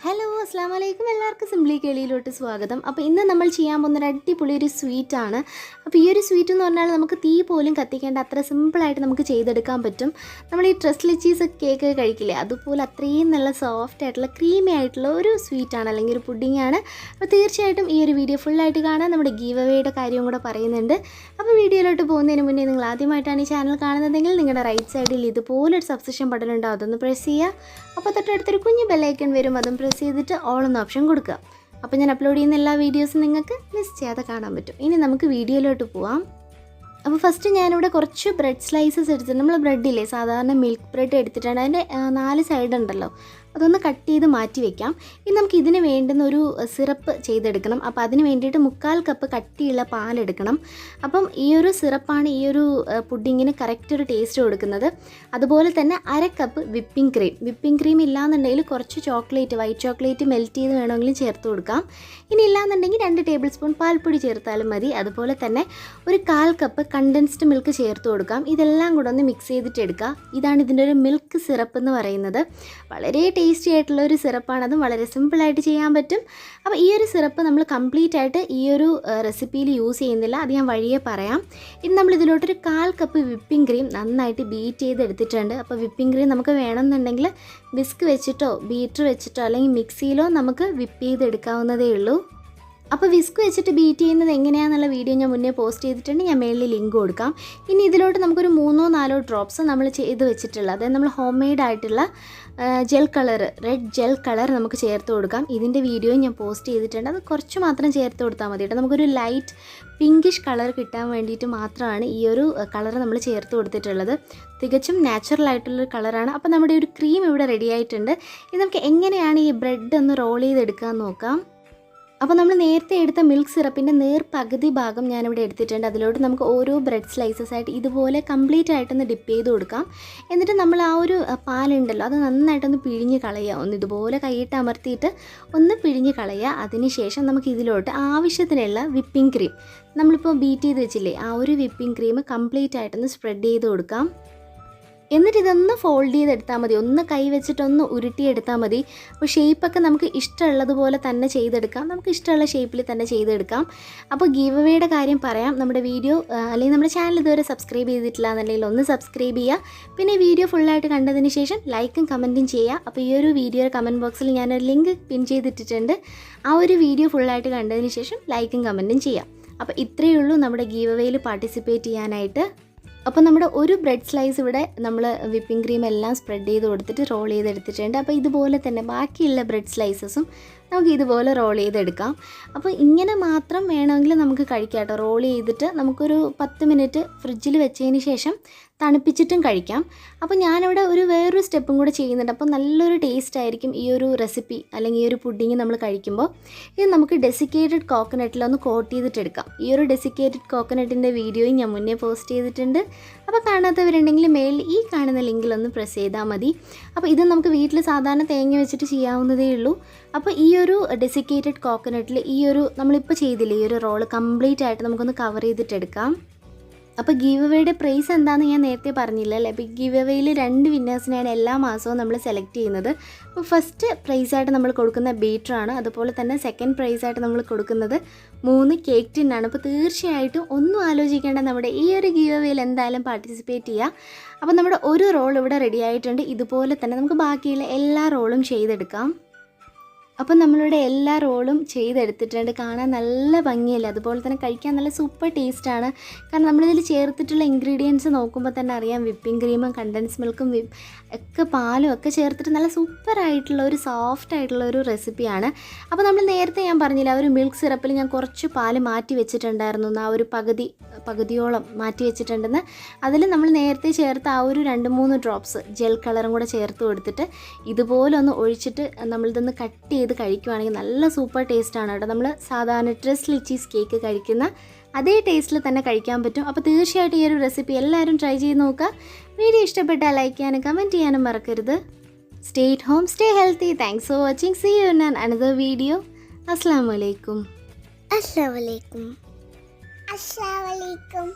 Hello അസ്സാം വലൈക്കും എല്ലാവർക്കും സിംപ്ലി കേളിയിലോട്ട് സ്വാഗതം. അപ്പോൾ ഇന്ന് നമ്മൾ ചെയ്യാൻ പോകുന്ന ഒരു അടിപൊളി ഒരു സ്വീറ്റാണ്. അപ്പോൾ ഈ ഒരു സ്വീറ്റ് എന്ന് പറഞ്ഞാൽ നമുക്ക് തീ പോലും കത്തിക്കേണ്ട അത്ര സിമ്പിളായിട്ട് നമുക്ക് ചെയ്തെടുക്കാൻ പറ്റും. നമ്മൾ ഈ ട്രസ് ലിച്ചീസ് കേക്ക് കഴിക്കില്ലേ, അതുപോലെ അത്രയും നല്ല സോഫ്റ്റ് ആയിട്ടുള്ള ക്രീമി ആയിട്ടുള്ള ഒരു സ്വീറ്റാണ്, അല്ലെങ്കിൽ ഒരു പുഡിങ്ങാണ്. അപ്പോൾ തീർച്ചയായിട്ടും ഈ ഒരു വീഡിയോ ഫുള്ളായിട്ട് കാണാൻ നമ്മുടെ ഗീവ് അവേയുടെ കാര്യവും കൂടെ പറയുന്നുണ്ട്. അപ്പോൾ വീഡിയോയിലോട്ട് പോകുന്നതിന് മുന്നേ നിങ്ങൾ ആദ്യമായിട്ടാണ് ഈ ചാനൽ കാണുന്നതെങ്കിൽ നിങ്ങളുടെ റൈറ്റ് സൈഡിൽ ഇതുപോലൊരു സബ്സ്ക്രിപ്ഷൻ ബട്ടൺ ഉണ്ടാവും, അതൊന്ന് പ്രസ് ചെയ്യുക. അപ്പോൾ തൊട്ടടുത്തൊരു കുഞ്ഞ് ബെല്ലൈക്കൺ വരും, അതും പ്രസ് ചെയ്തിട്ട് ഓൾ എന്ന ഓപ്ഷൻ കൊടുക്കുക. അപ്പോൾ ഞാൻ അപ്ലോഡ് ചെയ്യുന്ന എല്ലാ വീഡിയോസും നിങ്ങൾക്ക് മിസ് ചെയ്യാതെ കാണാൻ പറ്റും. ഇനി നമുക്ക് വീഡിയോയിലോട്ട് പോവാം. അപ്പോൾ ഫസ്റ്റ് ഞാനിവിടെ കുറച്ച് ബ്രെഡ് സ്ലൈസസ് എടുത്തിട്ട്, നമ്മൾ ബ്രെഡില്ലേ സാധാരണ മിൽക്ക് ബ്രെഡ് എടുത്തിട്ടാണ്, അതിൻ്റെ 4 സൈഡ് ഉണ്ടല്ലോ, അതൊന്ന് കട്ട് ചെയ്ത് മാറ്റി വെക്കാം. ഇനി നമുക്ക് ഇതിന് വേണ്ടുന്ന ഒരു സിറപ്പ് ചെയ്തെടുക്കണം. അപ്പോൾ അതിന് വേണ്ടിയിട്ട് 3/4 കപ്പ് കട്ടിയുള്ള പാലെടുക്കണം. അപ്പം ഈ ഒരു സിറപ്പാണ് ഈ ഒരു പുഡിങ്ങിന് കറക്റ്റ് ഒരു ടേസ്റ്റ് കൊടുക്കുന്നത്. അതുപോലെ തന്നെ 1/2 കപ്പ് വിപ്പിംഗ് ക്രീം ഇല്ലാന്നുണ്ടെങ്കിൽ കുറച്ച് ചോക്ലേറ്റ്, വൈറ്റ് ചോക്ലേറ്റ് മെൽറ്റ് ചെയ്ത് വേണമെങ്കിലും ചേർത്ത് കൊടുക്കാം. ഇനി ഇല്ലാന്നുണ്ടെങ്കിൽ 2 ടേബിൾ സ്പൂൺ പാൽപ്പൊടി ചേർത്താലും മതി. അതുപോലെ തന്നെ ഒരു 1/4 കപ്പ് കണ്ടൻസ്ഡ് മിൽക്ക് ചേർത്ത് കൊടുക്കാം. ഇതെല്ലാം കൂടെ ഒന്ന് മിക്സ് ചെയ്തിട്ട് എടുക്കുക. ഇതാണ് ഇതിൻ്റെ ഒരു മിൽക്ക് സിറപ്പ് എന്ന് പറയുന്നത്. വളരെ ടേസ്റ്റി ആയിട്ടുള്ള ഒരു സിറപ്പാണ്, അതും വളരെ സിമ്പിളായിട്ട് ചെയ്യാൻ പറ്റും. അപ്പോൾ ഈ ഒരു സിറപ്പ് നമ്മൾ കംപ്ലീറ്റ് ആയിട്ട് ഈ ഒരു റെസിപ്പിയിൽ യൂസ് ചെയ്യുന്നില്ല, അത് ഞാൻ വഴിയെ പറയാം. ഇനി നമ്മൾ ഇതിലോട്ടൊരു 1/4 കപ്പ് വിപ്പിംഗ് ക്രീം നന്നായിട്ട് ബീറ്റ് ചെയ്ത് എടുത്തിട്ടുണ്ട്. അപ്പോൾ വിപ്പിംഗ് ക്രീം നമുക്ക് വേണമെന്നുണ്ടെങ്കിൽ വിസ്ക് വെച്ചിട്ടോ ബീറ്റർ വെച്ചിട്ടോ അല്ലെങ്കിൽ മിക്സിയിലോ നമുക്ക് വിപ്പ് ചെയ്തെടുക്കാവുന്നതേ ഉള്ളൂ. അപ്പോൾ വിസ്ക് വെച്ചിട്ട് ബീറ്റ് ചെയ്യുന്നത് എങ്ങനെയാണെന്നുള്ള വീഡിയോ ഞാൻ മുന്നേ പോസ്റ്റ് ചെയ്തിട്ടുണ്ട്, ഞാൻ മേളിൽ ലിങ്ക് കൊടുക്കാം. ഇനി ഇതിലോട്ട് നമുക്കൊരു 3-4 ഡ്രോപ്സ് നമ്മൾ ചെയ്ത് വെച്ചിട്ടുള്ള, അതായത് നമ്മൾ ഹോം മെയ്ഡ് ആയിട്ടുള്ള റെഡ് ജെൽ കളർ നമുക്ക് ചേർത്ത് കൊടുക്കാം. ഇതിൻ്റെ വീഡിയോ ഞാൻ പോസ്റ്റ് ചെയ്തിട്ടുണ്ട്, അത് കുറച്ച് മാത്രം ചേർത്ത് കൊടുത്താൽ മതി കേട്ടോ. നമുക്കൊരു ലൈറ്റ് പിങ്കിഷ് കളർ കിട്ടാൻ വേണ്ടിയിട്ട് മാത്രമാണ് ഈ ഒരു കളർ നമ്മൾ ചേർത്ത് കൊടുത്തിട്ടുള്ളത്. തികച്ചും നാച്ചുറൽ ആയിട്ടുള്ളൊരു കളറാണ്. അപ്പോൾ നമ്മുടെ ഒരു ക്രീം ഇവിടെ റെഡി ആയിട്ടുണ്ട്. ഇത് നമുക്ക് എങ്ങനെയാണ് ഈ ബ്രെഡ് ഒന്ന് റോൾ ചെയ്തെടുക്കാൻ നോക്കാം. അപ്പോൾ നമ്മൾ നേരത്തെ എടുത്ത മിൽക്ക് സിറപ്പിൻ്റെ പകുതി ഭാഗം ഞാനിവിടെ എടുത്തിട്ടുണ്ട്. അതിലോട്ട് നമുക്ക് ഓരോ ബ്രെഡ് സ്ലൈസസ് ആയിട്ട് ഇതുപോലെ കംപ്ലീറ്റ് ആയിട്ടൊന്ന് ഡിപ്പ് ചെയ്ത് കൊടുക്കാം. എന്നിട്ട് നമ്മൾ ആ ഒരു പാലുണ്ടല്ലോ അത് നന്നായിട്ടൊന്ന് പിഴിഞ്ഞ് കളയുക. ഒന്ന് ഇതുപോലെ കൈയിട്ട് അമർത്തിയിട്ട് ഒന്ന് പിഴിഞ്ഞ് കളയുക. അതിനുശേഷം നമുക്ക് ഇതിലോട്ട് ആവശ്യത്തിനുള്ള വിപ്പിംഗ് ക്രീം, നമ്മളിപ്പോൾ ബീറ്റ് ചെയ്ത് വെച്ചില്ലേ, ആ ഒരു വിപ്പിംഗ് ക്രീം കംപ്ലീറ്റ് ആയിട്ടൊന്ന് സ്പ്രെഡ് ചെയ്ത് കൊടുക്കാം. എന്നിട്ട് ഇതൊന്ന് ഫോൾഡ് ചെയ്തെടുത്താൽ മതി, ഒന്ന് കൈ വെച്ചിട്ടൊന്ന് ഉരുട്ടിയെടുത്താൽ മതി. അപ്പോൾ ഷേപ്പൊക്കെ നമുക്ക് ഇഷ്ടമുള്ളതുപോലെ തന്നെ ചെയ്തെടുക്കാം, നമുക്ക് ഇഷ്ടമുള്ള ഷേപ്പിൽ തന്നെ ചെയ്തെടുക്കാം. അപ്പോൾ ഗീവ് അവേയുടെ കാര്യം പറയാം. നമ്മുടെ വീഡിയോ അല്ലെങ്കിൽ നമ്മുടെ ചാനൽ ഇതുവരെ സബ്സ്ക്രൈബ് ചെയ്തിട്ടില്ല എന്നുണ്ടെങ്കിൽ ഒന്ന് സബ്സ്ക്രൈബ് ചെയ്യുക. പിന്നെ വീഡിയോ ഫുള്ളായിട്ട് കണ്ടതിന് ശേഷം ലൈക്കും കമൻറ്റും ചെയ്യുക. അപ്പോൾ ഈ ഒരു വീഡിയോ കമൻറ്റ് ബോക്സിൽ ഞാനൊരു ലിങ്ക് പിൻ ചെയ്തിട്ടിട്ടുണ്ട്. ആ ഒരു വീഡിയോ ഫുള്ളായിട്ട് കണ്ടതിന് ശേഷം ലൈക്കും കമൻറ്റും ചെയ്യാം. അപ്പോൾ ഇത്രയേ ഉള്ളൂ നമ്മുടെ ഗീവ് അവേയിൽ പാർട്ടിസിപ്പേറ്റ് ചെയ്യാനായിട്ട്. അപ്പോൾ നമ്മുടെ ഒരു ബ്രെഡ് സ്ലൈസ് ഇവിടെ നമ്മൾ വിപ്പിംഗ് ക്രീം എല്ലാം സ്പ്രെഡ് ചെയ്ത് കൊടുത്തിട്ട് റോൾ ചെയ്തെടുത്തിട്ടുണ്ട്. അപ്പോൾ ഇതുപോലെ തന്നെ ബാക്കിയുള്ള ബ്രെഡ് സ്ലൈസസും നമുക്ക് ഇതുപോലെ റോൾ ചെയ്തെടുക്കാം. അപ്പോൾ ഇങ്ങനെ മാത്രം വേണമെങ്കിൽ നമുക്ക് കഴിക്കാം കേട്ടോ. റോൾ ചെയ്തിട്ട് നമുക്കൊരു 10 മിനിറ്റ് ഫ്രിഡ്ജിൽ വെച്ചതിന് ശേഷം തണുപ്പിച്ചിട്ടും കഴിക്കാം. അപ്പോൾ ഞാനിവിടെ വേറൊരു സ്റ്റെപ്പും കൂടെ ചെയ്യുന്നുണ്ട്. അപ്പോൾ നല്ലൊരു ടേസ്റ്റ് ആയിരിക്കും ഈ ഒരു റെസിപ്പി അല്ലെങ്കിൽ ഈ ഒരു പുഡിങ് നമ്മൾ കഴിക്കുമ്പോൾ. ഇത് നമുക്ക് ഡെസിക്കേറ്റഡ് കോക്കനട്ടിലൊന്ന് കോട്ട് ചെയ്തിട്ടെടുക്കാം. ഈ ഒരു ഡെസിക്കേറ്റഡ് കോക്കനട്ടിൻ്റെ വീഡിയോയും ഞാൻ മുന്നേ പോസ്റ്റ് ചെയ്തിട്ടുണ്ട്. അപ്പോൾ കാണാത്തവരുണ്ടെങ്കിൽ മേലിൽ ഈ കാണുന്ന ലിങ്കിലൊന്ന് പ്രസ് ചെയ്താൽ മതി. അപ്പോൾ ഇത് നമുക്ക് വീട്ടിൽ സാധാരണ തേങ്ങ വെച്ചിട്ട് ചെയ്യാവുന്നതേ ഉള്ളൂ. അപ്പോൾ ഈ ഒരു ഡെസിക്കേറ്റഡ് കോക്കനട്ടിൽ ഈ ഒരു നമ്മളിപ്പോൾ ചെയ്തില്ലേ ഈ ഒരു റോള് കംപ്ലീറ്റ് ആയിട്ട് നമുക്കൊന്ന് കവർ ചെയ്തിട്ടെടുക്കാം. അപ്പോൾ ഗീവ് അവേയുടെ പ്രൈസ് എന്താണെന്ന് ഞാൻ നേരത്തെ പറഞ്ഞില്ല അല്ലേ. അപ്പോൾ ഗീവ് അവേയിൽ 2 വിന്നേഴ്സിനെയാണ് എല്ലാ മാസവും നമ്മൾ സെലക്ട് ചെയ്യുന്നത്. അപ്പോൾ ഫസ്റ്റ് പ്രൈസായിട്ട് നമ്മൾ കൊടുക്കുന്ന ബീറ്ററാണ്. അതുപോലെ തന്നെ സെക്കൻഡ് പ്രൈസായിട്ട് നമ്മൾ കൊടുക്കുന്നത് 3 കേക്ക് ടിന്നാണ്. അപ്പോൾ തീർച്ചയായിട്ടും ഒന്നും ആലോചിക്കേണ്ട, നമ്മുടെ ഈ ഒരു ഗീവ് അവേയിൽ എന്തായാലും പാർട്ടിസിപ്പേറ്റ് ചെയ്യുക. അപ്പോൾ നമ്മുടെ ഒരു റോൾ ഇവിടെ റെഡി ആയിട്ടുണ്ട്. ഇതുപോലെ തന്നെ നമുക്ക് ബാക്കിയുള്ള എല്ലാ റോളും ചെയ്തെടുക്കാം. അപ്പോൾ നമ്മളിവിടെ എല്ലാ റോളും ചെയ്തെടുത്തിട്ടുണ്ട്. കാണാൻ നല്ല ഭംഗിയല്ലേ, അതുപോലെ തന്നെ കഴിക്കാൻ നല്ല സൂപ്പർ ടേസ്റ്റാണ്. കാരണം നമ്മളിതിൽ ചേർത്തിട്ടുള്ള ഇൻഗ്രീഡിയൻസ് നോക്കുമ്പോൾ തന്നെ അറിയാം, വിപ്പിംഗ് ക്രീമും കണ്ടൻസ് മിൽക്കും ഒക്കെ പാലും ഒക്കെ ചേർത്തിട്ട് നല്ല സൂപ്പറായിട്ടുള്ള ഒരു സോഫ്റ്റ് ആയിട്ടുള്ള ഒരു റെസിപ്പിയാണ്. അപ്പോൾ നമ്മൾ നേരത്തെ ഞാൻ പറഞ്ഞില്ല, ആ ഒരു മിൽക്ക് സിറപ്പിൽ ഞാൻ കുറച്ച് പാല് മാറ്റി വെച്ചിട്ടുണ്ടായിരുന്നു, ആ ഒരു പകുതിയോളം മാറ്റി വെച്ചിട്ടുണ്ടെന്ന്. അതിൽ നമ്മൾ നേരത്തെ ചേർത്ത് ആ ഒരു 2-3 ഡ്രോപ്സ് ജെൽ കളറും കൂടെ ചേർത്ത് കൊടുത്തിട്ട് ഇതുപോലെ ഒന്ന് ഒഴിച്ചിട്ട് നമ്മളിതൊന്ന് കട്ട് ചെയ്ത് കഴിക്കുവാണെങ്കിൽ നല്ല സൂപ്പർ ടേസ്റ്റാണ് കേട്ടോ. നമ്മൾ സാധാരണ ട്രസ് ലിച്ചീസ് കേക്ക് കഴിക്കുന്ന അതേ ടേസ്റ്റിൽ തന്നെ കഴിക്കാൻ പറ്റും. അപ്പോൾ തീർച്ചയായിട്ടും ഈ ഒരു റെസിപ്പി എല്ലാവരും ട്രൈ ചെയ്ത് നോക്കുക. വീഡിയോ ഇഷ്ടപ്പെട്ടാൽ ലൈക്ക് ചെയ്യാനും കമൻറ്റ് ചെയ്യാനും മറക്കരുത്. Stay at home, stay healthy. Thanks for watching. See you in another video. അസ്സലാമു അലൈക്കും. Assalamualaikum. Assalamualaikum.